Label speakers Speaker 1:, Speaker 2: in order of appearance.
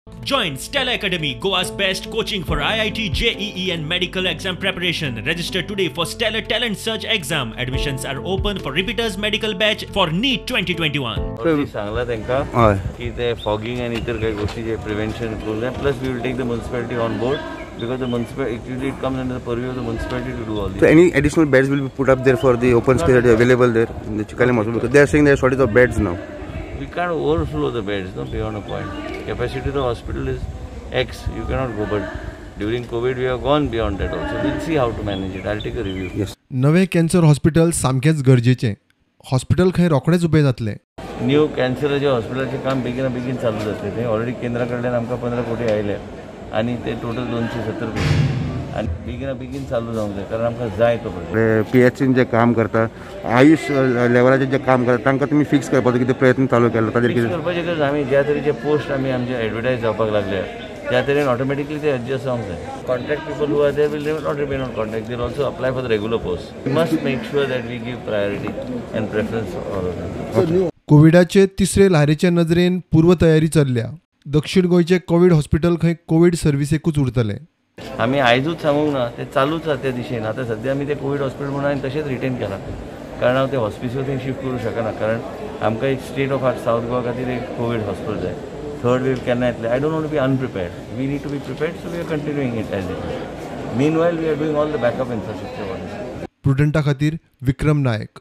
Speaker 1: Join Stella Academy, Goa's best coaching for IIT, JEE and medical exam preparation. Register today for Stellar Talent Search exam. Admissions are open for repeaters medical batch for NEET 2021.
Speaker 2: सांगला त्यांका की ते fogging आणि इतर काही गोष्टी जे prevention करून plus we will take the municipality on board because the municipality it comes under the purview of the municipality to do all this. So
Speaker 3: any additional beds will be put up there for the open space that is available there in the Chikalim hospital because they are saying there are shortage of beds now.
Speaker 2: We can't overflow the beds, no, beyond a point. Capacity of the hospital is X, you cannot go, but during COVID we have gone beyond that also. We'll see how to manage it. I'll take a review.
Speaker 3: Yes.
Speaker 4: नवे cancer hospital सामकेच गरजेचे. Hospital खंय रोखडेच उबे जातले.
Speaker 2: New कॅन्सराचे हॉस्पिटलचे काम बेगीन चालू जाते. ते ऑलरेडी केंद्राकडल्यान आमकां 15 कोटी आयले आणि ते टोटल 270 कोटी आणि बेगीन चालू जावंक जाय कारण आमकां जाय तो
Speaker 3: PHCन जे काम करता आयुष लेवलाचे जे काम करता तांकां तुमी फिक्स करपाचो कितें प्रयत्न चालू केला ताजेर कितें
Speaker 2: करपाचें गरज आमी ज्या तरेचे पोस्ट आमी आमचे एडवर्टायज जावपाक लागले त्या तरेन ऑटोमॅटिकली ते एडजस्ट जावंक जाय contract people who are there will not remain on contract they also apply for the regular post we must make sure that we give priority and preference all of them.
Speaker 4: कोविडाचे तिसरे लहरेच्या नजरेन पूर्व तयारी चल्ल्या. दक्षिण गोयचे कोविड हॉस्पिटल खंय कोविड सर्विसेकूच उरतले.
Speaker 2: आमी आयजूच सांगूंक ना ते चालूच आसा त्या दिशेन आतां सद्या आमी ते कोविड हॉस्पिटल म्हणून हांवें तशेंच रिटेन केला कारण हांव ते हॉस्पिटल थंय शिफ्ट करूं शकना कारण आमकां एक स्टेट ऑफ आर्ट सावथ गोवा खातीर एक कोविड हॉस्पिटल जाय. थर्ड वेव केन्ना येतले I don't want to be unprepared we need to be prepared so we are continuing it as it meanwhile we are doing all the backup infrastructure.
Speaker 4: प्रुडंटा खातीर विक्रम नायक.